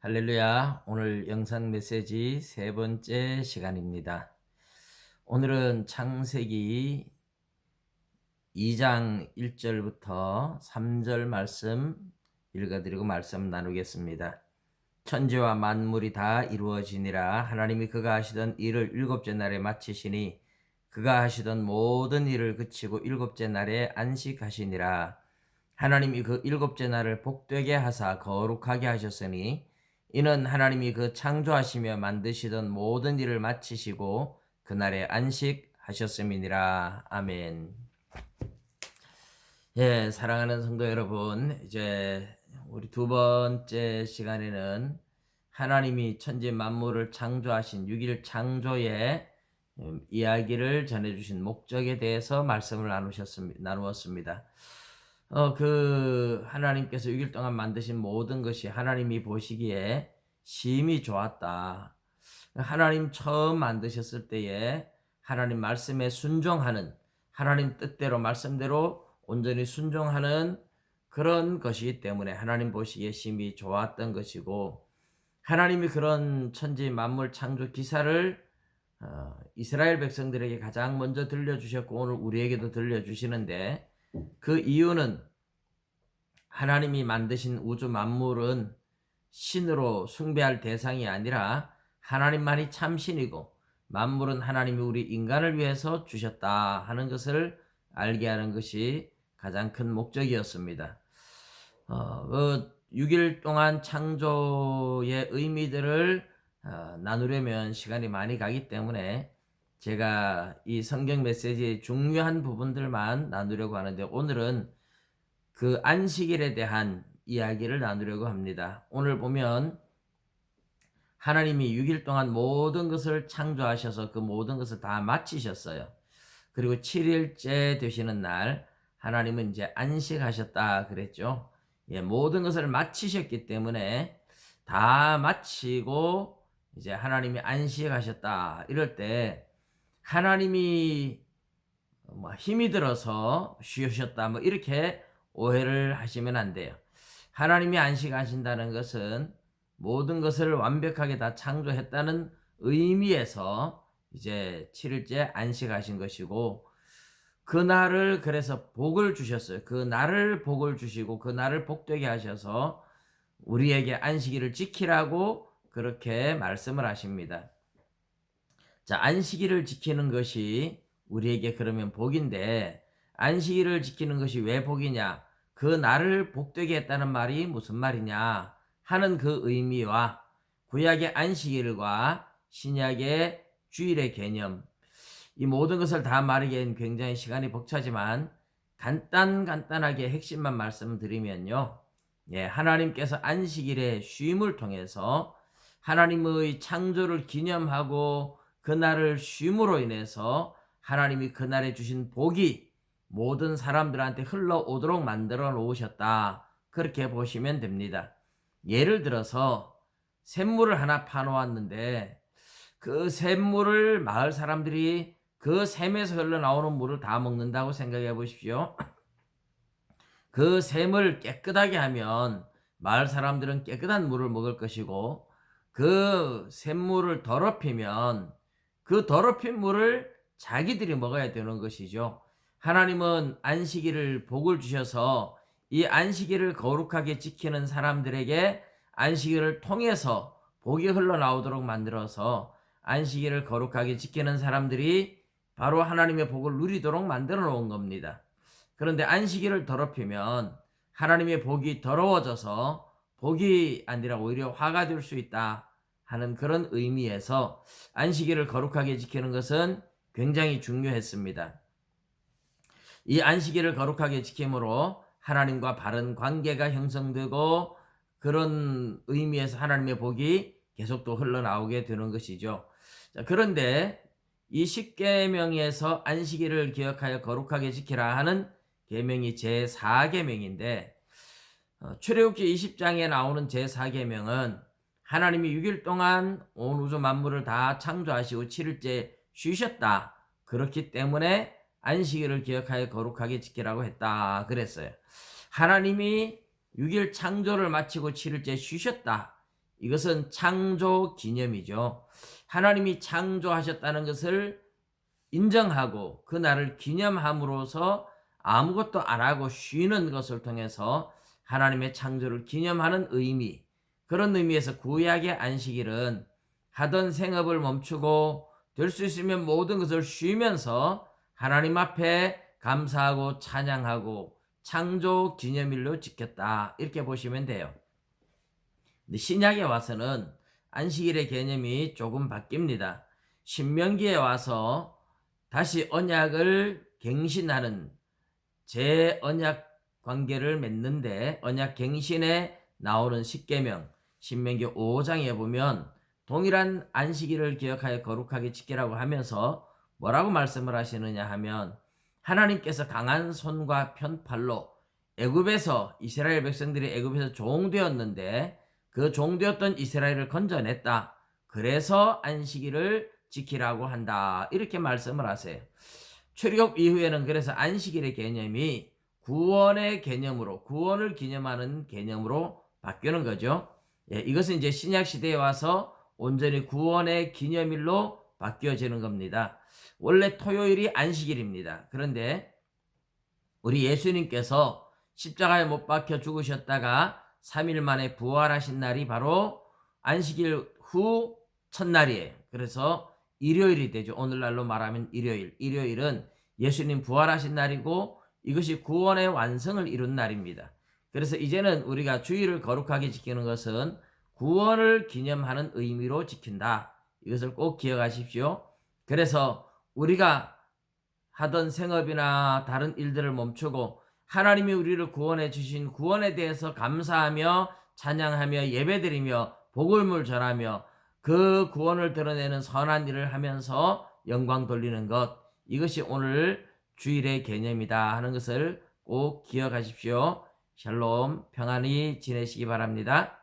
할렐루야. 오늘 영상 메시지 세 번째 시간입니다. 오늘은 창세기 2장 1절부터 3절 말씀 읽어드리고 말씀 나누겠습니다. 천지와 만물이 다 이루어지니라. 하나님이 그가 하시던 일을 일곱째 날에 마치시니 그가 하시던 모든 일을 그치고 일곱째 날에 안식하시니라. 하나님이 그 일곱째 날을 복되게 하사 거룩하게 하셨으니 이는 하나님이 그 창조하시며 만드시던 모든 일을 마치시고 그날에 안식하셨음이니라. 아멘. 예, 사랑하는 성도 여러분, 이제 우리 두 번째 시간에는 하나님이 천지 만물을 창조하신 6일 창조의 이야기를 전해주신 목적에 대해서 말씀을 나누었습니다. 하나님께서 6일 동안 만드신 모든 것이 하나님이 보시기에 심히 좋았다. 하나님 처음 만드셨을 때에 하나님 말씀에 순종하는, 하나님 뜻대로 말씀대로 온전히 순종하는 그런 것이기 때문에 하나님 보시기에 심히 좋았던 것이고, 하나님이 그런 천지 만물 창조 기사를 이스라엘 백성들에게 가장 먼저 들려주셨고 오늘 우리에게도 들려주시는데, 그 이유는 하나님이 만드신 우주 만물은 신으로 숭배할 대상이 아니라 하나님만이 참신이고 만물은 하나님이 우리 인간을 위해서 주셨다 하는 것을 알게 하는 것이 가장 큰 목적이었습니다. 6일 동안 창조의 의미들을 나누려면 시간이 많이 가기 때문에 제가 이 성경 메시지의 중요한 부분들만 나누려고 하는데, 오늘은 그 안식일에 대한 이야기를 나누려고 합니다. 오늘 보면 하나님이 6일 동안 모든 것을 창조하셔서 그 모든 것을 다 마치셨어요. 그리고 7일째 되시는 날 하나님은 이제 안식하셨다 그랬죠. 예, 모든 것을 마치셨기 때문에 다 마치고 이제 하나님이 안식하셨다 이럴 때 하나님이 힘이 들어서 쉬셨다 이렇게 오해를 하시면 안 돼요. 하나님이 안식하신다는 것은 모든 것을 완벽하게 다 창조했다는 의미에서 이제 7일째 안식하신 것이고, 그날을 그래서 복을 주셨어요. 그 날을 복을 주시고 그 날을 복되게 하셔서 우리에게 안식일을 지키라고 그렇게 말씀을 하십니다. 자, 안식일을 지키는 것이 우리에게 그러면 복인데, 안식일을 지키는 것이 왜 복이냐? 그 날을 복되게 했다는 말이 무슨 말이냐 하는 그 의미와 구약의 안식일과 신약의 주일의 개념, 이 모든 것을 다 말하기엔 굉장히 시간이 벅차지만 간단하게 핵심만 말씀드리면요. 예, 하나님께서 안식일의 쉼을 통해서 하나님의 창조를 기념하고 그날을 쉼으로 인해서 하나님이 그날에 주신 복이 모든 사람들한테 흘러오도록 만들어 놓으셨다. 그렇게 보시면 됩니다. 예를 들어서 샘물을 하나 파놓았는데 그 샘물을 마을 사람들이 그 샘에서 흘러나오는 물을 다 먹는다고 생각해 보십시오. 그 샘을 깨끗하게 하면 마을 사람들은 깨끗한 물을 먹을 것이고, 그 샘물을 더럽히면 그 더럽힌 물을 자기들이 먹어야 되는 것이죠. 하나님은 안식일을 복을 주셔서 이 안식일을 거룩하게 지키는 사람들에게 안식일을 통해서 복이 흘러나오도록 만들어서 안식일을 거룩하게 지키는 사람들이 바로 하나님의 복을 누리도록 만들어 놓은 겁니다. 그런데 안식일을 더럽히면 하나님의 복이 더러워져서 복이 아니라 오히려 화가 될 수 있다 하는 그런 의미에서 안식일을 거룩하게 지키는 것은 굉장히 중요했습니다. 이 안식일을 거룩하게 지킴으로 하나님과 바른 관계가 형성되고, 그런 의미에서 하나님의 복이 계속 또 흘러나오게 되는 것이죠. 자, 그런데 이 10계명에서 안식일을 기억하여 거룩하게 지키라 하는 계명이 제4계명인데, 출애굽기 20장에 나오는 제4계명은 하나님이 6일 동안 온 우주 만물을 다 창조하시고 7일째 쉬셨다. 그렇기 때문에 안식일을 기억하여 거룩하게 지키라고 했다 그랬어요. 하나님이 6일 창조를 마치고 7일째 쉬셨다. 이것은 창조 기념이죠. 하나님이 창조하셨다는 것을 인정하고 그 날을 기념함으로써 아무것도 안 하고 쉬는 것을 통해서 하나님의 창조를 기념하는 의미, 그런 의미에서 구약의 안식일은 하던 생업을 멈추고 될 수 있으면 모든 것을 쉬면서 하나님 앞에 감사하고 찬양하고 창조 기념일로 지켰다, 이렇게 보시면 돼요. 근데 신약에 와서는 안식일의 개념이 조금 바뀝니다. 신명기에 와서 다시 언약을 갱신하는 재언약 관계를 맺는데, 언약 갱신에 나오는 십계명 신명기 5장에 보면 동일한 안식일을 기억하여 거룩하게 지키라고 하면서 뭐라고 말씀을 하시느냐 하면, 하나님께서 강한 손과 편팔로 애굽에서 이스라엘 백성들이 애굽에서 종되었는데 그 종되었던 이스라엘을 건져냈다. 그래서 안식일을 지키라고 한다, 이렇게 말씀을 하세요. 출애굽 이후에는 그래서 안식일의 개념이 구원의 개념으로, 구원을 기념하는 개념으로 바뀌는 거죠. 예, 이것은 이제 신약 시대에 와서 온전히 구원의 기념일로 바뀌어지는 겁니다. 원래 토요일이 안식일입니다. 그런데 우리 예수님께서 십자가에 못 박혀 죽으셨다가 3일 만에 부활하신 날이 바로 안식일 후 첫날이에요. 그래서 일요일이 되죠. 오늘날로 말하면 일요일. 일요일은 예수님 부활하신 날이고 이것이 구원의 완성을 이룬 날입니다. 그래서 이제는 우리가 주일을 거룩하게 지키는 것은 구원을 기념하는 의미로 지킨다. 이것을 꼭 기억하십시오. 그래서 우리가 하던 생업이나 다른 일들을 멈추고 하나님이 우리를 구원해 주신 구원에 대해서 감사하며 찬양하며 예배드리며 복음을 전하며 그 구원을 드러내는 선한 일을 하면서 영광 돌리는 것, 이것이 오늘 주일의 개념이다 하는 것을 꼭 기억하십시오. 샬롬, 평안히 지내시기 바랍니다.